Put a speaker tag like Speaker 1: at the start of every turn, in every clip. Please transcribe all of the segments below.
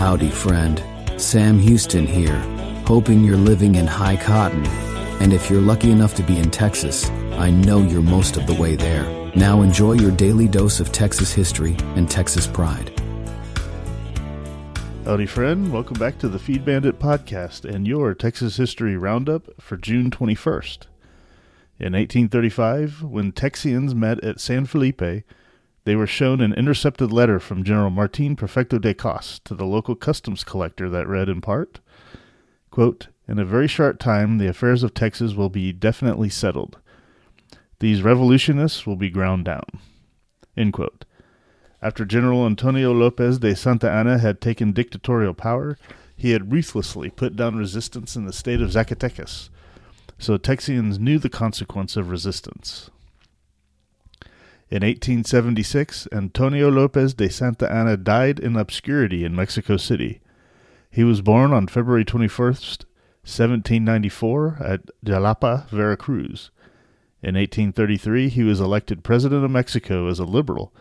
Speaker 1: Howdy, friend. Sam Houston here, hoping you're living in high cotton. And if you're lucky enough to be in Texas, I know you're most of the way there. Now enjoy your daily dose of Texas history and Texas pride.
Speaker 2: Howdy, friend. Welcome back to the Feed Bandit podcast and your Texas History Roundup for June 21st. In 1835, when Texians met at San Felipe, they were shown an intercepted letter from General Martin Prefecto de Cos to the local customs collector that read in part, quote, "In a very short time, the affairs of Texas will be definitely settled. These revolutionists will be ground down." End quote. After General Antonio Lopez de Santa Anna had taken dictatorial power, he had ruthlessly put down resistance in the state of Zacatecas, so Texians knew the consequence of resistance. In 1876, Antonio Lopez de Santa Anna died in obscurity in Mexico City. He was born on February 21st, 1794, at Jalapa, Veracruz. In 1833, he was elected president of Mexico as a liberal,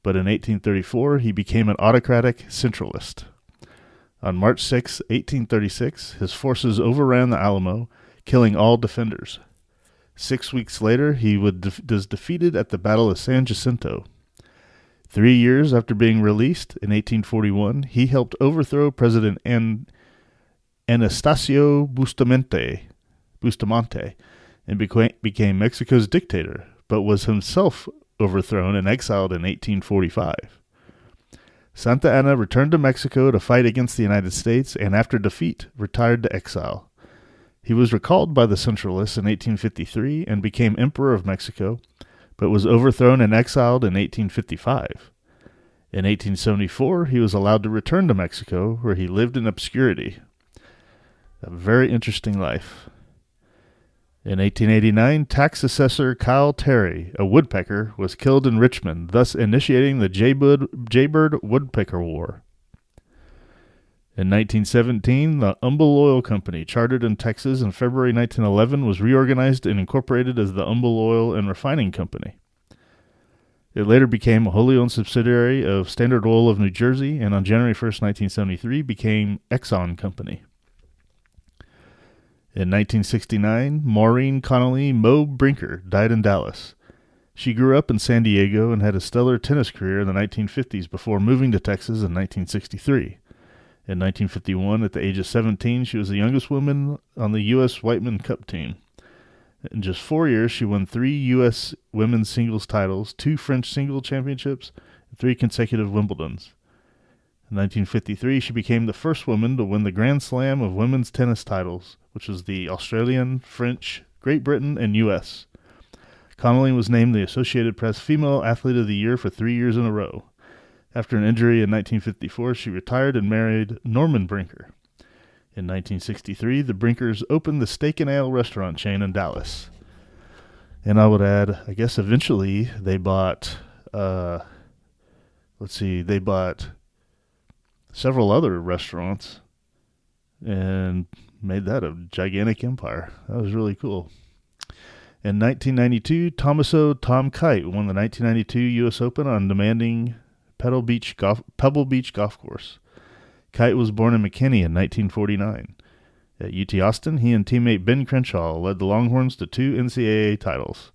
Speaker 2: but in 1834, he became an autocratic centralist. On March 6, 1836, his forces overran the Alamo, killing all defenders. 6 weeks later, he was defeated at the Battle of San Jacinto. 3 years after being released, in 1841, he helped overthrow President Anastasio Bustamante and became Mexico's dictator, but was himself overthrown and exiled in 1845. Santa Anna returned to Mexico to fight against the United States and after defeat retired to exile. He was recalled by the Centralists in 1853 and became Emperor of Mexico, but was overthrown and exiled in 1855. In 1874, he was allowed to return to Mexico, where he lived in obscurity. A very interesting life. In 1889, tax assessor Kyle Terry, a woodpecker, was killed in Richmond, thus initiating the Jaybird Woodpecker War. In 1917, the Humble Oil Company, chartered in Texas in February 1911, was reorganized and incorporated as the Humble Oil and Refining Company. It later became a wholly owned subsidiary of Standard Oil of New Jersey, and on January 1st, 1973, became Exxon Company. In 1969, Maureen Connolly Mo Brinker died in Dallas. She grew up in San Diego and had a stellar tennis career in the 1950s before moving to Texas in 1963. In 1951, at the age of 17, she was the youngest woman on the U.S. Whiteman Cup team. In just 4 years, she won 3 U.S. women's singles titles, 2 French single championships, and 3 consecutive Wimbledons. In 1953, she became the first woman to win the Grand Slam of women's tennis titles, which was the Australian, French, Great Britain, and U.S. Connolly was named the Associated Press Female Athlete of the Year for 3 years in a row. After an injury in 1954, she retired and married Norman Brinker. In 1963, the Brinkers opened the Steak and Ale restaurant chain in Dallas. And I would add, I guess eventually they bought, they bought several other restaurants and made that a gigantic empire. That was really cool. In 1992, Tom Kite won the 1992 U.S. Open on demanding Pebble Beach Golf Course. Kite was born in McKinney in 1949. At UT Austin, he and teammate Ben Crenshaw led the Longhorns to 2 NCAA titles.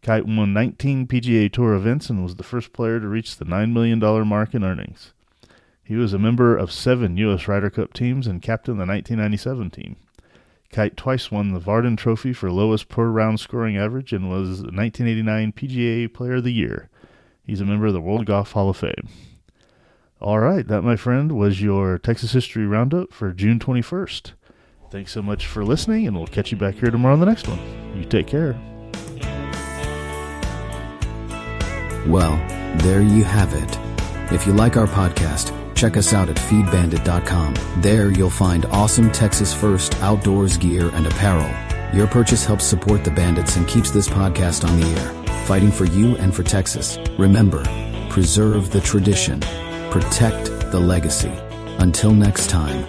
Speaker 2: Kite won 19 PGA Tour events and was the first player to reach the $9 million mark in earnings. He was a member of 7 U.S. Ryder Cup teams and captained the 1997 team. Kite twice won the Varden Trophy for lowest per-round scoring average and was the 1989 PGA Player of the Year. He's a member of the World Golf Hall of Fame. All right, that, my friend, was your Texas History Roundup for June 21st. Thanks so much for listening, and we'll catch you back here tomorrow on the next one. You take care.
Speaker 1: Well, there you have it. If you like our podcast, check us out at feedbandit.com. There you'll find awesome Texas First outdoors gear and apparel. Your purchase helps support the Bandits and keeps this podcast on the air, fighting for you and for Texas. Remember, preserve the tradition, protect the legacy. Until next time.